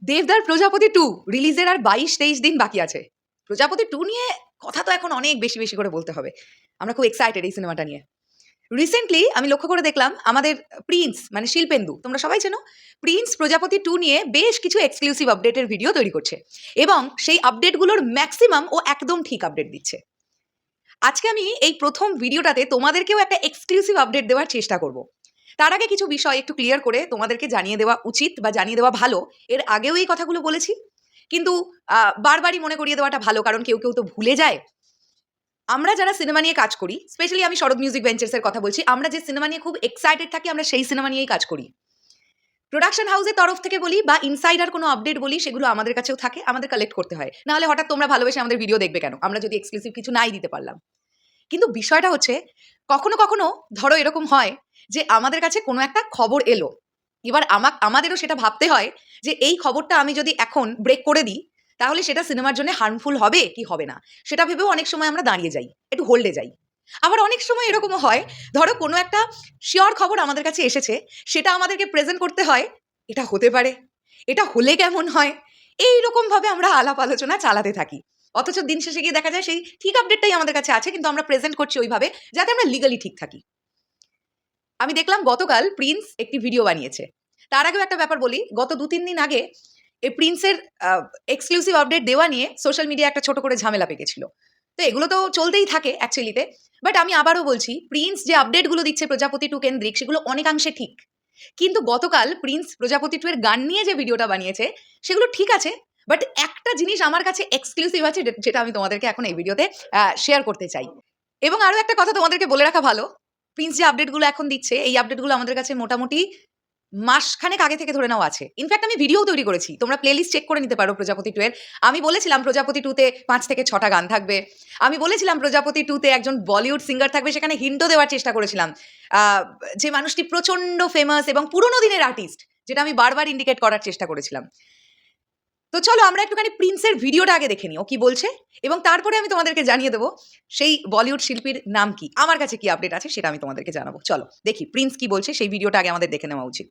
দেবদার প্রজাপতি 2 রিলিজের আর 22-23 দিন বাকি আছে। প্রজাপতি 2 নিয়ে কথা তো এখন অনেক বেশি বেশি করে বলতে হবে। আমরা খুব এক্সাইটেড এই সিনেমাটা নিয়ে। রিসেন্টলি আমি লক্ষ্য করে দেখলাম আমাদের প্রিন্স মানে শিল্পেন্দু, তোমরা সবাই চেনো, প্রিন্স প্রজাপতি 2 নিয়ে বেশ কিছু এক্সক্লুসিভ আপডেটের ভিডিও তৈরি করছে এবং সেই আপডেটগুলোর ম্যাক্সিমাম ও একদম ঠিক আপডেট দিচ্ছে। আজকে আমি এই প্রথম ভিডিওটাতে তোমাদেরকেও একটা এক্সক্লুসিভ আপডেট দেওয়ার চেষ্টা করব। তার আগে কিছু বিষয় একটু ক্লিয়ার করে তোমাদেরকে জানিয়ে দেওয়া উচিত বা জানিয়ে দেওয়া ভালো। এর আগেও এই কথাগুলো বলেছি, কিন্তু বারবারই মনে করিয়ে দেওয়াটা ভালো, কারণ কেউ কেউ তো ভুলে যায়। আমরা যারা সিনেমা নিয়ে কাজ করি, স্পেশালি আমি শরৎ মিউজিক ভেঞ্চার্সের কথা বলছি, আমরা যে সিনেমা নিয়ে খুব এক্সাইটেড থাকি আমরা সেই সিনেমা নিয়েই কাজ করি। প্রোডাকশন হাউসের তরফ থেকে বলি বা ইনসাইডার কোনো আপডেট বলি, সেগুলো আমাদের কাছেও থাকে, আমাদের কালেক্ট করতে হয়। নাহলে হঠাৎ তোমরা ভালোবেসে আমাদের ভিডিও দেখবে কেন, আমরা যদি এক্সক্লুসিভ কিছু নাই দিতে পারলাম। কিন্তু বিষয়টা হচ্ছে, কখনো কখনো ধরো এরকম হয় যে আমাদের কাছে কোনো একটা খবর এলো, এবার আমাদেরও সেটা ভাবতে হয় যে এই খবরটা আমি যদি এখন ব্রেক করে দিই তাহলে সেটা সিনেমার জন্য হার্মফুল হবে কি হবে না, সেটা ভেবেও অনেক সময় আমরা দাঁড়িয়ে যাই, একটু হোল্ডে যাই। আবার অনেক সময় এরকমও হয়, ধরো কোনো একটা শিওর খবর আমাদের কাছে এসেছে, সেটা আমাদেরকে প্রেজেন্ট করতে হয়, এটা হতে পারে, এটা হলে কেমন হয়, এইরকমভাবে আমরা আলাপ আলোচনা চালাতে থাকি। অথচ দিন শেষে গিয়ে দেখা যায় সেই ঠিক আপডেটটাই আমাদের কাছে আছে, কিন্তু আমরা প্রেজেন্ট করছি ওইভাবে যাতে আমরা লিগালি ঠিক থাকি। আমি দেখলাম গতকাল প্রিন্স একটি ভিডিও বানিয়েছে। তার আগেও একটা ব্যাপার বলি, গত 2-3 দিন আগে এই প্রিন্সের এক্সক্লুসিভ আপডেট দেওয়া নিয়ে সোশ্যাল মিডিয়া একটা ছোট করে ঝামেলা পেকেছিল। তো এগুলো তো চলতেই থাকে অ্যাকচুয়ালিতে। বাট আমি আবারও বলছি, প্রিন্স যে আপডেটগুলো দিচ্ছে প্রজাপতি 2 কেন্দ্রিক, সেগুলো অনেকাংশে ঠিক। কিন্তু গতকাল প্রিন্স প্রজাপতি 2 এর গান নিয়ে যে ভিডিওটা বানিয়েছে সেগুলো ঠিক আছে, বাট একটা জিনিস আমার কাছে এক্সক্লুসিভ আছে যেটা আমি তোমাদেরকে এখন এই ভিডিওতে শেয়ার করতে চাই। এবং আরও একটা কথা তোমাদেরকে বলে রাখা ভালো, প্রিন্স যে আপডেটগুলো এখন দিচ্ছে, এই আপডেটগুলো আমাদের কাছে মোটামুটি মাসখানেক আগে থেকে ধরে নেওয়া আছে। ইনফ্যাক্ট আমি ভিডিও তৈরি করেছি, তোমরা প্লেলিস্ট চেক করে নিতে পারো প্রজাপতি 2 এর। আমি বলেছিলাম প্রজাপতি 2 তে 5 থেকে 6টা গান থাকবে। আমি বলেছিলাম প্রজাপতি 2 তে একজন বলিউড সিঙ্গার থাকবে, সেখানে হিন্টও দেওয়ার চেষ্টা করেছিলাম। যে মানুষটি প্রচণ্ড ফেমাস এবং পুরোনো দিনের আর্টিস্ট, যেটা আমি বারবার ইন্ডিকেট করার চেষ্টা করেছিলাম। তো চলো আমরা একটুখানি প্রিন্সের ভিডিওটা আগে দেখে নিই ও কি বলছে, এবং তারপরে আমি তোমাদেরকে জানিয়ে দেবো সেই বলিউড শিল্পীর নাম কি, আমার কাছে কি আপডেট আছে সেটা আমি তোমাদেরকে জানাবো। চলো দেখি প্রিন্স কি বলছে, সেই ভিডিওটা আগে আমাদের দেখে নেওয়া উচিত।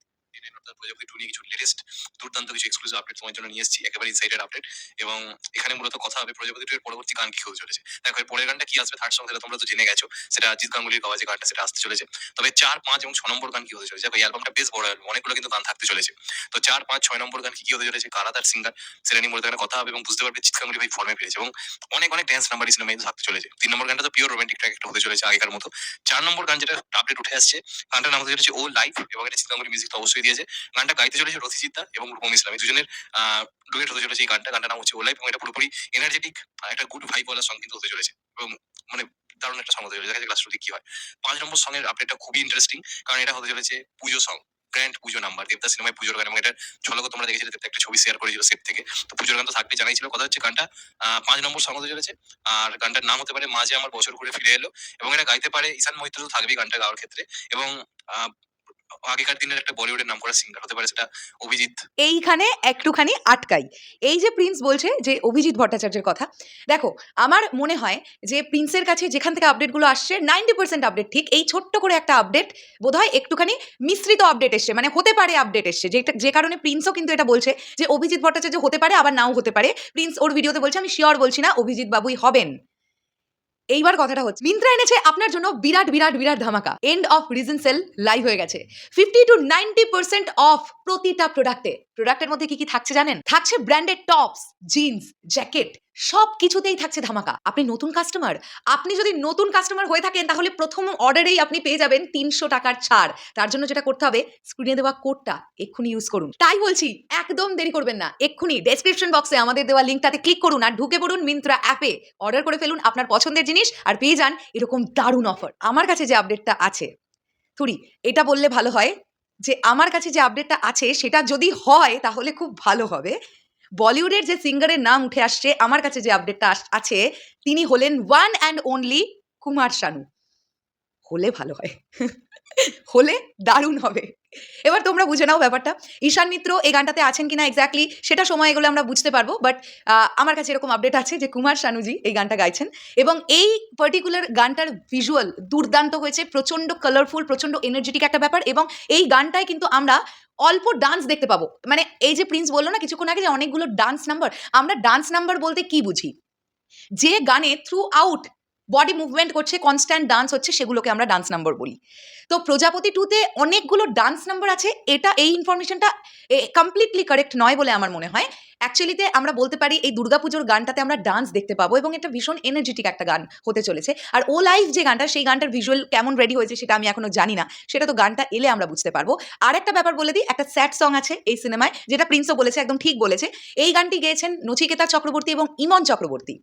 অর্থাৎ প্রজাপতি 2 নিয়ে কিছু লেটেস্ট দুর্দান্ত কিছু এক্সক্লুসিভ আপডেট তোমার জন্য নিয়ে এসেছি, একেবারে ইনসাইডেড আপডেট। এবং এখানে মূলত কথা হবে প্রজাপতি 2 এর পরবর্তী গান কি হতে চলেছে। দেখো এর পরের গানটা কি আসবে, থার্ড সং, সেটা তোমরা তো জেনে গেছো, সেটা অজিত গাঙ্গুলির গাওয়া যে গানটা সেটা আসতে চলেছে। তবে 4, 5 এবং 6 নম্বর গান কি হতে চলেছে, দেখো এই অ্যালবামটা বেশ বড় অ্যালবাম, অনেকগুলো কিন্তু গান থাকতে চলেছে। তো 4, 5, 6 নম্বর গান কি হতে চলেছে, কারা তার সিঙ্গার, সেটা নিয়ে মূলত এখানে কথা হবে এবং বুঝতে পারবে অজিত গাঙ্গুলি ভাই ফর্মে ফিরেছে। এবং অনেক অনেক ড্যান্স নাম্বার এই সিনেমা কিন্তু থাকতে চলেছে। 3 নম্বর গানটা তো পিওর রোমান্টিক ট্র্যাক একটা হতে চলেছে আগেকার মতো। 4 নম্বর গান যেটা আপডেট উঠে আসছে, গানটার নাম হতে চলেছে ও লাইফ, এবং এটা অজিত গাঙ্গুলি মিউজিক তো অবশ্যই দিয়েছে। গানটা গাইতে চলেছে রথিজিৎ দা এবং রূপম ইসলাম, এই দুজনের ডুয়েট হতে চলেছে এই গানটা। গানটার নাম হচ্ছে ও লাইফ, এবং এটা পুরোপুরি এনার্জেটিক একটা গুড ভাইব ওয়ালা সং কিন্তু হতে চলেছে। এবং মানে দারুণ একটা সং হতে চলেছে, দেখা যাক লাস্ট কি হয়। 5 নম্বর সং এর আপডেটটা খুবই ইন্টারেস্টিং, কারণ এটা হতে চলেছে পুজো সং, গ্র্যান্ড পুজো নাম্বার, দেবদা সিনেমায় পুজোর গান। এবং এটা ঝলকও তোমরা দেখেছিলে, দেবদা একটা ছবি শেয়ার করেছিল সেট থেকে। তো পুজোর গান তো থাকবে জানাই ছিল। কথা হচ্ছে গানটা 5 নম্বর সং হতে চলেছে। আর গানটার নাম হতে পারে মাঝে আমার বছর ঘুরে ফিরে এলো, এবং এটা গাইতে পারে ঈশান মৈত্র, তো থাকবেই গানটা গাওয়ার ক্ষেত্রে। এবং আগেকার দিনের একটা বলিউডের নাম করা সিঙ্গার হতে পারে সেটা অভিজিৎ। এইখানে একটুখানি আটকাই, এই যে প্রিন্স বলছে যে অভিজিৎ ভট্টাচার্যের কথা, দেখো আমার মনে হয় যে প্রিন্সের কাছে যেখান থেকে আপডেটগুলো আসছে 90% আপডেট ঠিক। এই ছোট্ট করে একটা আপডেট বোধহয় একটুখানি মিশ্রিত আপডেট এসছে, মানে হতে পারে আপডেট এসছে, যে কারণে প্রিন্সও কিন্তু এটা বলছে যে অভিজিৎ ভট্টাচার্য হতে পারে আবার নাও হতে পারে। প্রিন্স ওর ভিডিওতে বলছে আমি শিওর বলছি না অভিজিৎ বাবুই হবেন। এইবার কথাটা হচ্ছে, মিন্ত্রা এনেছে আপনার জন্য বিরাট বিরাট বিরাট ধামাকা। End of season sale live হয়ে গেছে। 50 to 90% অফ প্রতিটা প্রোডাক্টের মধ্যে কি কি থাকছে জানেন? থাকছে ব্র্যান্ডেড টপস, জিন্স, জ্যাকেট, সব কিছুতেই থাকছে ধামাকা। আপনি যদি নতুন কাস্টমার হয়ে থাকেন তাহলে প্রথম অর্ডারেই আপনি পেয়ে যাবেন 300 টাকার ছাড়। তার জন্য যেটা করতে হবে, স্ক্রিনে দেওয়া কোডটা এক্ষুনি ইউজ করুন। তাই বলছি একদম দেরি করবেন না, এক্ষুনি ডেসক্রিপশন বক্সে আমাদের দেওয়া লিঙ্কটাতে ক্লিক করুন আর ঢুকে পড়ুন মিন্ত্রা অ্যাপে, অর্ডার করে ফেলুন আপনার পছন্দের জিনিস আর পেয়ে যান এরকম দারুণ অফার। আমার কাছে যে আপডেটটা আছে, এটা বললে ভালো হয় যে আমার কাছে যে আপডেটটা আছে সেটা যদি হয় তাহলে খুব ভালো হবে। বলিউডের যে সিঙ্গারের নাম উঠে আসছে, আমার কাছে যে আপডেটটা আছে, তিনি হলেন one and only Kumar Sanu. হলে ভালো হয় হলে দারুণ হবে। এবার তোমরা বুঝে নাও ব্যাপারটা। ঈশান মিত্র এই গানটাতে আছেন কিনা এক্স্যাক্টলি সেটা সময় এগুলো আমরা বুঝতে পারবো, বাট আমার কাছে এরকম আপডেট আছে যে কুমার শানুজি এই গানটা গাইছেন, এবং এই পার্টিকুলার গানটার ভিজুয়াল দুর্দান্ত হয়েছে, প্রচণ্ড কালারফুল, প্রচণ্ড এনার্জেটিক একটা ব্যাপার। এবং এই গানটায় কিন্তু আমরা অল্প ডান্স দেখতে পাবো। মানে এই যে প্রিন্স বললো না কিছুক্ষণ আগে যে অনেকগুলো ডান্স নাম্বার, আমরা ডান্স নাম্বার বলতে কি বুঝি? যে গানে থ্রু আউট বডি মুভমেন্ট করছে, কনস্ট্যান্ট ডান্স হচ্ছে, সেগুলোকে আমরা ডান্স নাম্বার বলি। তো প্রজাপতি 2 তে অনেকগুলো ডান্স নাম্বার আছে। এই ইনফরমেশনটা কমপ্লিটলি কারেক্ট নয় বলে আমার মনে হয়। অ্যাকচুয়ালিতে আমরা বলতে পারি এই দুর্গাপুজোর গানটাতে আমরা ডান্স দেখতে পাবো এবং এটা ভীষণ এনার্জেটিক একটা গান হতে চলেছে। আর ও লাইভ যে গানটা, সেই গানটার ভিজুয়াল কেমন রেডি হয়েছে সেটা আমি এখনো জানি না, সেটা তো গানটা এলে আমরা বুঝতে পারবো। আর একটা ব্যাপার বলে দিই, একটা স্যাড সং আছে এই সিনেমায়, যেটা প্রিন্সও বলেছে, একদম ঠিক বলেছে। এই গানটি গেয়েছেন নচিকেতা চক্রবর্তী এবং ইমন চক্রবর্তী।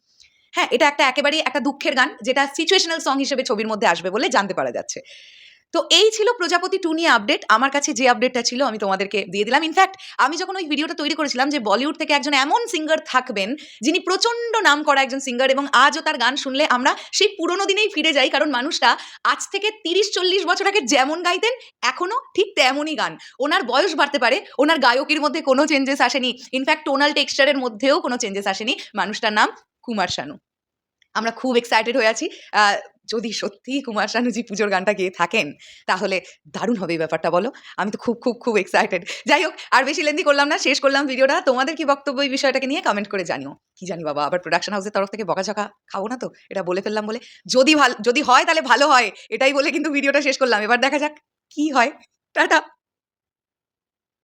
হ্যাঁ, এটা একেবারেই একটা দুঃখের গান, যেটা সিচুয়েশনাল সং হিসেবে ছবির মধ্যে আসবে বলে জানতে পারা যাচ্ছে। তো এই ছিল প্রজাপতি 2 নিয়ে আপডেট। আমার কাছে যে আপডেটটা ছিল আমি তোমাদেরকে দিয়ে দিলাম। ইনফ্যাক্ট আমি যখন ওই ভিডিওটা তৈরি করেছিলাম যে বলিউড থেকে একজন এমন সিঙ্গার থাকবেন যিনি প্রচন্ড নাম করা একজন সিঙ্গার, এবং আজও তার গান শুনলে আমরা সেই পুরোনো দিনেই ফিরে যাই, কারণ মানুষটা আজ থেকে 30-40 বছর আগে যেমন গাইতেন এখনো ঠিক তেমনই গান। ওনার বয়স বাড়তে পারে, ওনার গায়কির মধ্যে কোনো চেঞ্জেস আসেনি, ইনফ্যাক্ট টোনাল টেক্সচারের মধ্যেও কোনো চেঞ্জেস আসেনি। মানুষটার নাম কুমার শানু। আমরা খুব এক্সাইটেড হয়ে আছি। যদি সত্যি কুমার শানুজি পুজোর গানটা গেয়ে থাকেন তাহলে দারুণ হবে এই ব্যাপারটা, বলো? আমি তো খুব খুব খুব এক্সাইটেড। যাই হোক, আর বেশি লেন্দি করলাম না, শেষ করলাম ভিডিওটা। তোমাদের কি বক্তব্য এই বিষয়টাকে নিয়ে কমেন্ট করে জানিও। কি জানি বাবা, আবার প্রোডাকশন হাউসের তরফ থেকে বকাঝকা খাবো না তো, এটা বলে ফেললাম বলে। যদি হয় তাহলে ভালো হয়, এটাই বলে কিন্তু ভিডিওটা শেষ করলাম। এবার দেখা যাক কি হয়। টাটা।